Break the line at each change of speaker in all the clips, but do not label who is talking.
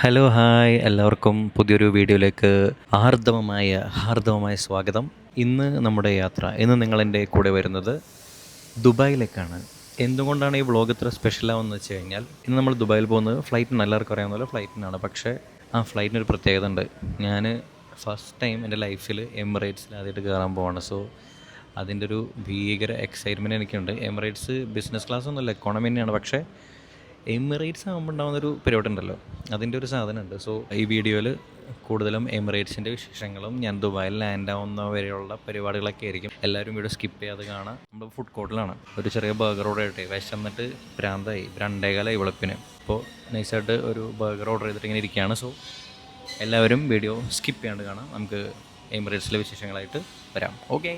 Hello hi എല്ലാവർക്കും പുതിയൊരു വീഡിയോയിലേക്ക് ഹാർദവമായ സ്വാഗതം. ഇന്ന് നിങ്ങളെൻ്റെ കൂടെ വരുന്നത് ദുബായിലേക്കാണ്. എന്തുകൊണ്ടാണ് ഈ വ്ളോഗ് ഇത്ര സ്പെഷ്യലാവുന്നത് വെച്ച് കഴിഞ്ഞാൽ, ഇന്ന് നമ്മൾ ദുബായിൽ പോകുന്നത് ഫ്ലൈറ്റിന്, എല്ലാവർക്കും അറിയാവുന്ന പോലെ ഫ്ലൈറ്റിനാണ്. പക്ഷേ ആ ഫ്ലൈറ്റിനൊരു പ്രത്യേകത ഉണ്ട്. ഞാൻ ഫസ്റ്റ് ടൈം എൻ്റെ ലൈഫിൽ എമിറേറ്റ്സിൽ ആദ്യമായിട്ട് കയറാൻ പോവാണ്. സോ അതിൻ്റെ ഒരു ഭീകര എക്സൈറ്റ്മെൻറ്റ് എനിക്കുണ്ട്. എമിറേറ്റ്സ് ബിസിനസ് ക്ലാസ് ഒന്നുമല്ല, എക്കോണമി തന്നെയാണ്. പക്ഷേ എമിറേറ്റ്സ് ആകുമ്പോൾ ഉണ്ടാകുന്നൊരു പരിപാടി ഉണ്ടല്ലോ, അതിൻ്റെ ഒരു സാധനമുണ്ട്. സോ ഈ വീഡിയോയിൽ കൂടുതലും എമിറേറ്റ്സിൻ്റെ വിശേഷങ്ങളും ഞാൻ ദുബായിൽ ലാൻഡ് ആവുന്ന വരെയുള്ള പരിപാടികളൊക്കെ ആയിരിക്കും. എല്ലാവരും വീഡിയോ സ്കിപ്പ് ചെയ്യാതെ കാണാം. നമ്മൾ ഫുഡ് കോർട്ടിലാണ്. ഒരു ചെറിയ ബർഗർ ഓർഡർ ചെയ്തിട്ട് വിശന്നിട്ട് ഭ്രാന്തായി, 2:15 വെളുപ്പിന്. അപ്പോൾ നൈസായിട്ട് ഒരു ബർഗർ ഓർഡർ ചെയ്തിട്ട് ഇങ്ങനെ ഇരിക്കുകയാണ്. സോ എല്ലാവരും വീഡിയോ സ്കിപ്പ് ചെയ്യാണ്ട് കാണാം. നമുക്ക് എമിറേറ്റ്സിലെ വിശേഷങ്ങളായിട്ട് വരാം. Okay.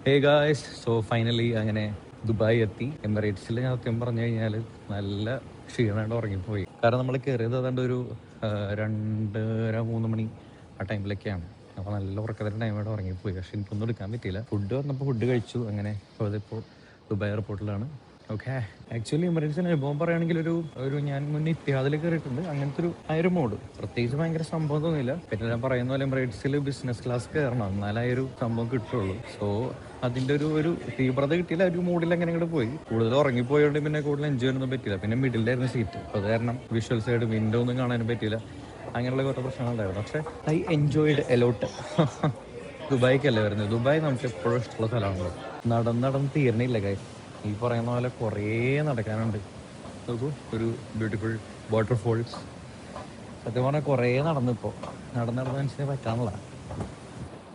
Hey guys, so finally അങ്ങനെ ദുബായ് എത്തി. എമിറേറ്റ്സിൽ സത്യം പറഞ്ഞു കഴിഞ്ഞാൽ നല്ല ക്ഷീണമായിട്ട് ഉറങ്ങിപ്പോയി. കാരണം നമ്മൾ കയറിയത് ഏതാണ്ട് ഒരു 2:30-3 മണി ആ ടൈമിലൊക്കെയാണ്. അപ്പോൾ നല്ല ഉറക്കത്തിൻ്റെ ടൈമായിട്ട് ഉറങ്ങിപ്പോയി. പക്ഷെ എനിക്കൊന്നും എടുക്കാൻ പറ്റിയില്ല. ഫുഡ് വന്നപ്പോൾ ഫുഡ് കഴിച്ചു. അങ്ങനെ ഇപ്പോൾ ദുബായ് എയർപോർട്ടിലാണ്. ഓക്കെ. ആക്ച്വലി എമിറേറ്റ്സിന് അനുഭവം പറയുകയാണെങ്കിൽ ഒരു ഞാൻ മുന്നേ ഇത്തിഹാദിൽ കയറിയിട്ടുണ്ട്. അങ്ങനത്തെ ഒരു മോഡ് പ്രത്യേകിച്ച് ഭയങ്കര സംഭവം തോന്നിയില്ല. പിന്നെ ഞാൻ പറയുന്ന പോലെ എമിറേറ്റ്സിൽ ബിസിനസ് ക്ലാസ് കയറണം, എന്നാലേ ഒരു സംഭവം കിട്ടുള്ളൂ. സോ അതിൻ്റെ ഒരു തീവ്രത കിട്ടിയില്ല. ഒരു മൂഡിൽ അങ്ങനെ ഇങ്ങോട്ട് പോയി. കൂടുതൽ ഉറങ്ങിപ്പോയോണ്ട് പിന്നെ കൂടുതൽ എൻജോയ് ചെയ്യാനൊന്നും പറ്റില്ല. പിന്നെ മിഡിലായിരുന്നു സീറ്റ്. അപ്പോൾ അത് കാരണം വിഷ്വൽ സൈഡ് വിൻഡോ ഒന്നും കാണാനും പറ്റിയില്ല. അങ്ങനെയുള്ള കുറേ പ്രശ്നങ്ങളുണ്ടായിരുന്നു. പക്ഷേ ഐ എൻജോയ്ഡ് എലോട്ട്. ദുബായിക്കല്ലേ വരുന്നത്. ദുബായ് നമുക്ക് എപ്പോഴും ഇഷ്ടമുള്ള സ്ഥലമാണല്ലോ. നടന്ന് തീർന്നില്ല കാര്യം. ഈ പറയുന്ന പോലെ കുറേ നടക്കാനുണ്ട്. നോക്കൂ, ഒരു ബ്യൂട്ടിഫുൾ വാട്ടർഫോൾസ്. സത്യം പറഞ്ഞാൽ കുറേ നടന്ന് മനുഷ്യനെ പറ്റാനുള്ള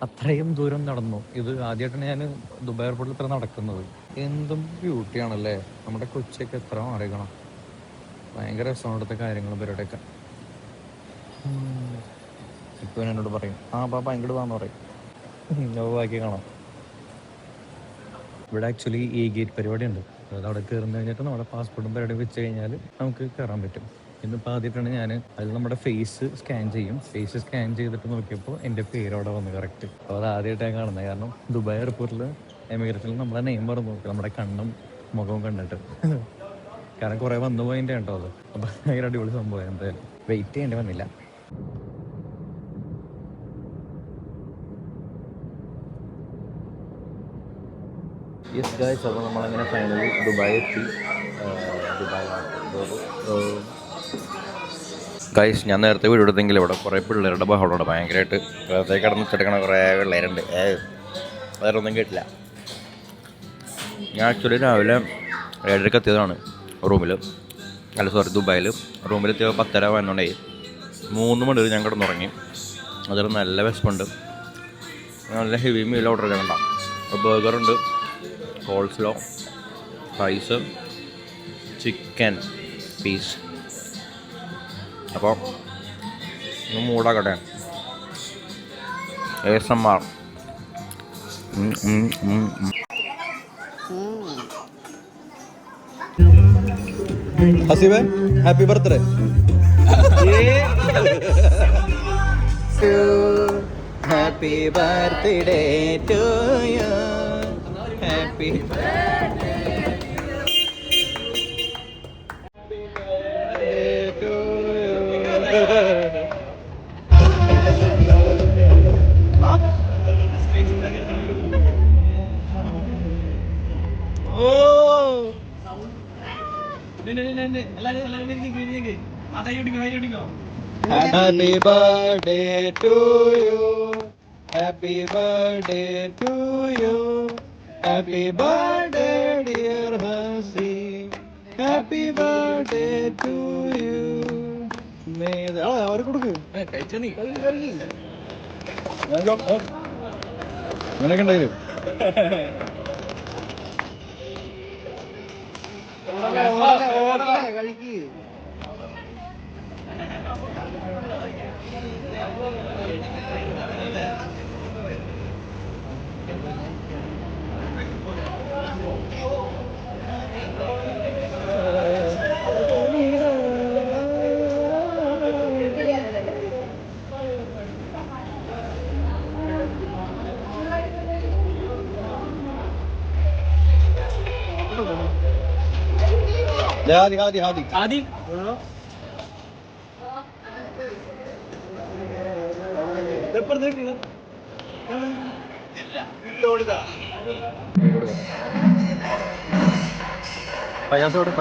അത്രയും ദൂരം നടന്നു. ഇത് ആദ്യമായിട്ടാണ് ഞാൻ ദുബായ് എയർപോർട്ടിൽ ഇത്ര നടക്കുന്നത്. എന്തും ബ്യൂട്ടിയാണല്ലേ. നമ്മുടെ കൊച്ചിയൊക്കെ എത്ര മാറിക്കണം. ഭയങ്കര രസമാണ് ഇവിടുത്തെ കാര്യങ്ങളും പരിപാടിയൊക്കെ. ഇപ്പോൾ എന്നോട് പറയും, പാപ്പ ഇങ്ങോട്ട് വാന്ന് പറയും. ബാക്കി കാണാം. ഇവിടെ ആക്ച്വലി ഈ ഗേറ്റ് പരിപാടി ഉണ്ട്. അതായത് അവിടെ കയറുന്ന കഴിഞ്ഞിട്ട് നമ്മുടെ പാസ്പോർട്ടും പരിപാടി വെച്ച് കഴിഞ്ഞാൽ നമുക്ക് കയറാൻ പറ്റും. ഇന്നിപ്പോൾ ആദ്യമായിട്ടാണ് ഞാൻ അതിൽ നമ്മുടെ ഫേസ് സ്കാൻ ചെയ്യും. ഫേസ് സ്കാൻ ചെയ്തിട്ട് നോക്കിയപ്പോൾ എൻ്റെ പേര് അവിടെ വന്നു കറക്റ്റ്. അപ്പോൾ അത് ആദ്യമായിട്ടാണ് കാണുന്നത്. കാരണം ദുബായ് എയർപോർട്ടിൽ എമിഗ്രേഷനിൽ നമ്മുടെ നെയിം പറഞ്ഞു നോക്കുക, നമ്മുടെ കണ്ണും മുഖവും കണ്ടിട്ട്. കാരണം കുറേ വന്നു പോയിൻ്റെ കേട്ടോ അത്. അപ്പോൾ ഭയങ്കര അടിപൊളി സംഭവം. എന്തായാലും വെയിറ്റ് ചെയ്യേണ്ടി വന്നില്ല. യെസ് ഗായ്സ്, അപ്പോൾ നമ്മളങ്ങനെ ഫൈനലി ദുബായ് എത്തി. ഗായ്സ്, ഞാൻ നേരത്തെ വീട് എടുത്തെങ്കിൽ ഇവിടെ കുറേ പിള്ളേരുടെ ബഹളമുണ്ട്. ഭയങ്കരമായിട്ട് വെറുതെ കിടന്ന് ചെടുക്കണ കുറേ പിള്ളേരുണ്ട്. വേറെ ഒന്നും കേട്ടില്ല. ഞാൻ ആക്ച്വലി രാവിലെ 7:30 എത്തിയതാണ് ദുബായിൽ. റൂമിലെത്തിയ 10:30 വന്നോണ്ടായി. 3 മണി ഞാൻ കിടന്നുറങ്ങി. അതിൽ നല്ല വിശപ്പുണ്ട്. നല്ല ഹെവി മീൽ ഓർഡർ ചെയ്യണ്ട. ബർഗറുണ്ട്, കോൾസ്ലോ, റൈസ്, ചിക്കൻ പീസ്. അപ്പോൾ ഒന്ന് മൂടാക്കട്ടെ. ASMR. ഹസീബേ, happy birthday. Happy birthday to you. Happy birthday to you. Oh. Happy birthday to you. Happy birthday to you. Happy birthday dear Hasib. Happy birthday to you. അവരെ കൊടുക്ക്. അങ്ങനെയൊക്കെ ഉണ്ടായിരുന്നു.
ആദി
പയ്യാസോടെ